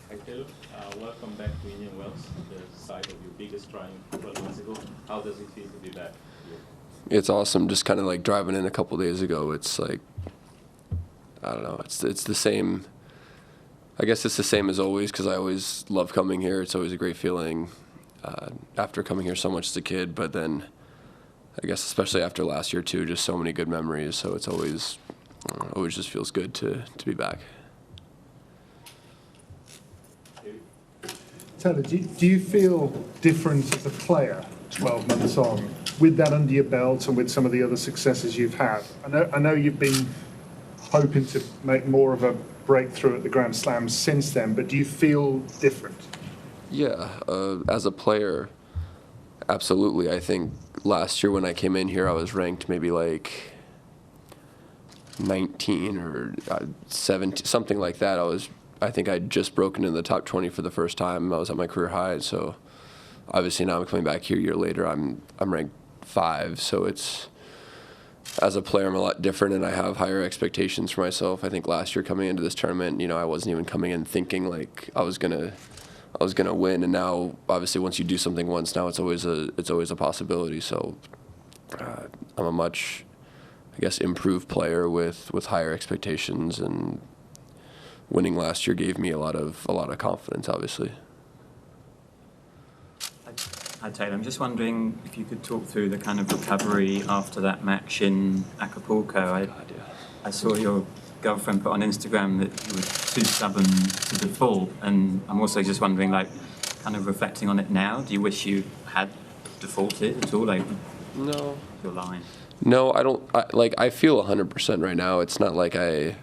Hi, Phil. Welcome back to Indian Wells, the site of your biggest triumph 12 months ago. How does it feel to be back here? It's awesome. Just kind of like driving in a couple days ago. It's like, I don't know. It's the same. I guess it's the same as always because I always love coming here. It's always a great feeling after coming here so much as a kid. But then, I guess especially after last year too, just so many good memories. So it's always just feels good to be back. Taylor, do you feel different as a player 12 months on with that under your belt and with some of the other successes you've had? I know you've been hoping to make more of a breakthrough at the Grand Slams since then, but do you feel different? Yeah, as a player, absolutely. I think last year when I came in here, I was ranked maybe like 19 or 17, something like that. I think I'd just broken into the top 20 for the first time. I was at my career high, so obviously now I'm coming back here a year later. I'm ranked 5, so it's, as a player, I'm a lot different, and I have higher expectations for myself. I think last year coming into this tournament, I wasn't even coming in thinking like I was gonna win, and now obviously once you do something once, now it's always a possibility. So I'm a much, I guess, improved player with higher expectations, and winning last year gave me a lot of confidence, obviously. Hi, Taylor. I'm just wondering if you could talk through the kind of recovery after that match in Acapulco. I saw your girlfriend put on Instagram that you were too stubborn to default, and I'm also just wondering, like, kind of reflecting on it now, do you wish you had defaulted at all? Like, No. your line. No, I don't. I feel 100% right now. It's not like I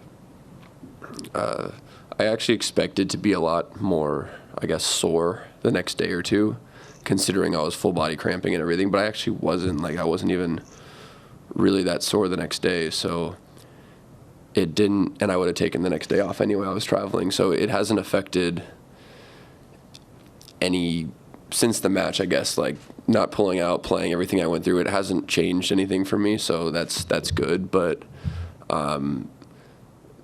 actually expected to be a lot more, I guess, sore the next day or two, considering I was full body cramping and everything. But I actually wasn't. I wasn't even really that sore the next day. So it didn't, and I would have taken the next day off anyway. I was traveling, so it hasn't affected any since the match. I guess not pulling out, playing everything I went through. It hasn't changed anything for me, so that's good. But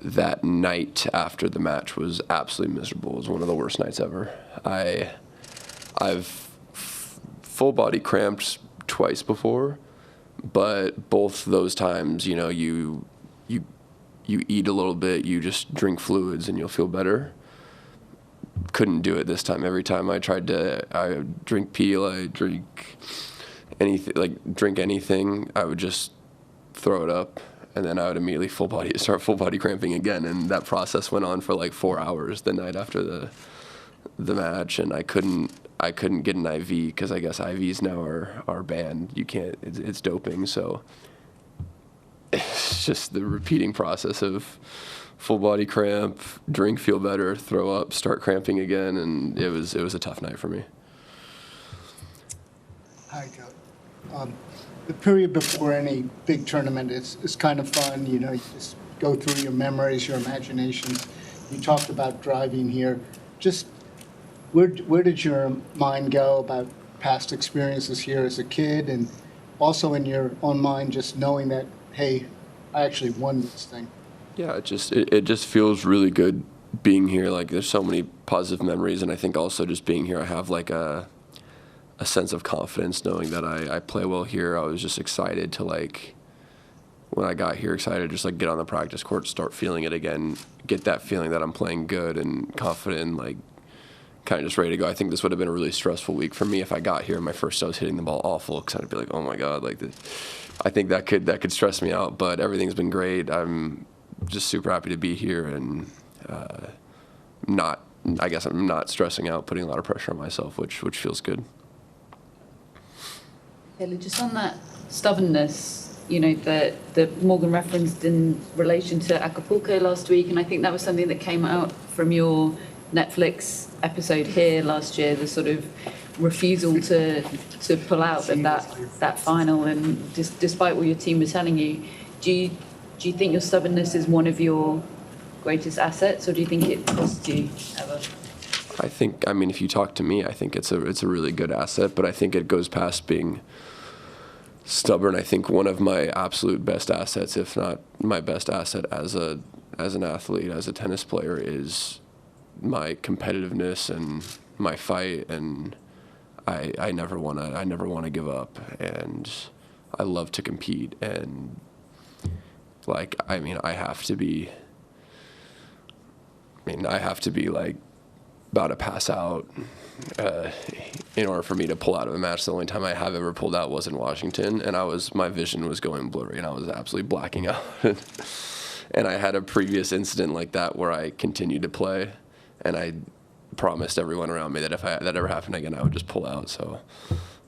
that night after the match was absolutely miserable. It was one of the worst nights ever. I've full body cramped twice before, but both those times, you eat a little bit, you just drink fluids and you'll feel better. Couldn't do it this time. Every time I tried I drink peel, I drink anything, I would just throw it up. And then I would immediately start full body cramping again, and that process went on for like 4 hours the night after the match, and I couldn't get an IV because I guess IVs now are banned. You can't. It's doping. So it's just the repeating process of full body cramp, drink, feel better, throw up, start cramping again, and it was a tough night for me. Hi, Joe. The period before any big tournament is kind of fun. You just go through your memories, your imaginations. You talked about driving here. Just where did your mind go about past experiences here as a kid, and also in your own mind, just knowing that, hey, I actually won this thing? Yeah, it just feels really good being here. There's so many positive memories, and I think also just being here, I have a sense of confidence knowing that I play well here. I was just excited to when I got here, excited to just get on the practice court, start feeling it again, get that feeling that I'm playing good and confident, and kind of just ready to go. I think this would have been a really stressful week for me if I got here and my first I was hitting the ball awful, because I'd be like, oh my God, I think that could stress me out. But everything's been great. I'm just super happy to be here, and I guess I'm not stressing out, putting a lot of pressure on myself, which feels good. Taylor, just on that stubbornness, that Morgan referenced in relation to Acapulco last week, and I think that was something that came out from your Netflix episode here last year, the sort of refusal to pull out of that final, and despite what your team was telling you, do you think your stubbornness is one of your greatest assets, or do you think it cost you ever? I think, if you talk to me, I think it's a really good asset, but I think it goes past being stubborn. I think one of my absolute best assets, if not my best asset as an athlete, as a tennis player, is my competitiveness and my fight, and I never wanna give up, and I love to compete, and like I have to be like about to pass out in order for me to pull out of a match. The only time I have ever pulled out was in Washington, and my vision was going blurry, and I was absolutely blacking out. And I had a previous incident like that where I continued to play, and I promised everyone around me that if that ever happened again, I would just pull out. So,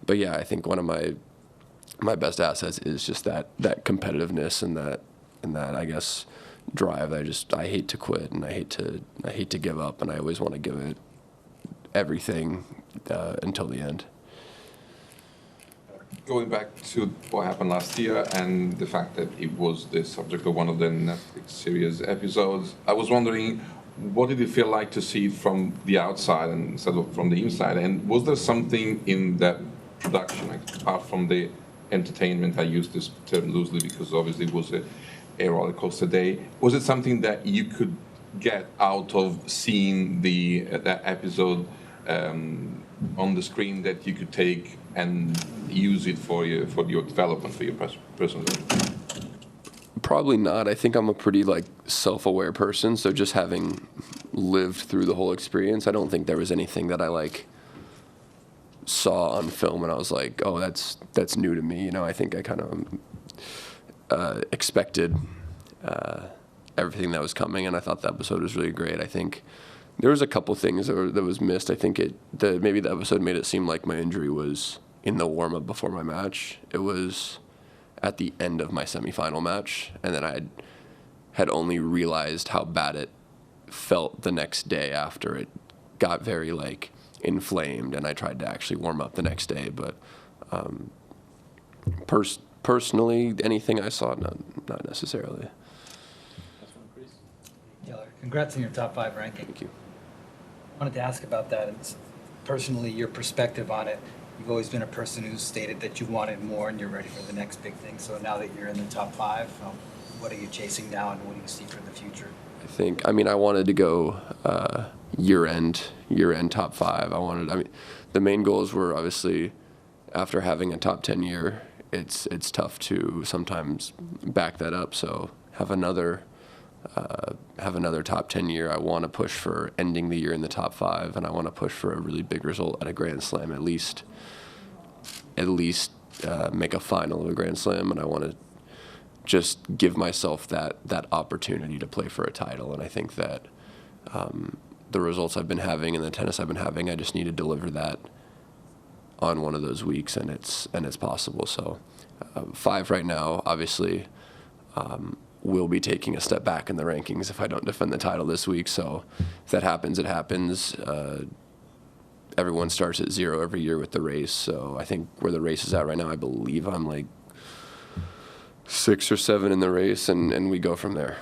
but yeah, I think one of my best assets is just that competitiveness and that I guess drive. I hate to quit, and I hate to give up, and I always want to give it everything until the end. Going back to what happened last year and the fact that it was the subject of one of the Netflix series episodes, I was wondering, what did it feel like to see it from the outside instead of from the inside? And was there something in that production, apart from the entertainment, I use this term loosely because obviously it was a roller coaster day, was it something that you could get out of seeing that episode on the screen that you could take and use it for your development, for your personal development? Probably not. I think I'm a pretty self-aware person, so just having lived through the whole experience, I don't think there was anything that I saw on film and I was like, oh, that's new to me. I think I kind of expected everything that was coming, and I thought the episode was really great. I think there was a couple things that was missed. I think maybe the episode made it seem like my injury was in the warm-up before my match. It was at the end of my semifinal match, and then I had only realized how bad it felt the next day after it got very inflamed, and I tried to actually warm up the next day. But personally, anything I saw, not necessarily. Yeller, congrats on your top 5 ranking. Thank you. I wanted to ask about that and personally your perspective on it. You've always been a person who's stated that you wanted more and you're ready for the next big thing. So now that you're in the top 5, what are you chasing now and what do you see for the future? I wanted to go year-end top 5. The main goals were obviously, after having a top 10 year, it's tough to sometimes back that up. So have another top 10 year. I want to push for ending the year in the top 5, and I want to push for a really big result at a Grand Slam, at least make a final of a Grand Slam, and I want to just give myself that opportunity to play for a title. And I think that the results I've been having and the tennis I've been having, I just need to deliver that on one of those weeks, and it's possible. So 5 right now, obviously. Will be taking a step back in the rankings if I don't defend the title this week. So if that happens, it happens. Everyone starts at 0 every year with the race. So I think where the race is at right now, I believe I'm 6 or 7 in the race, and we go from there.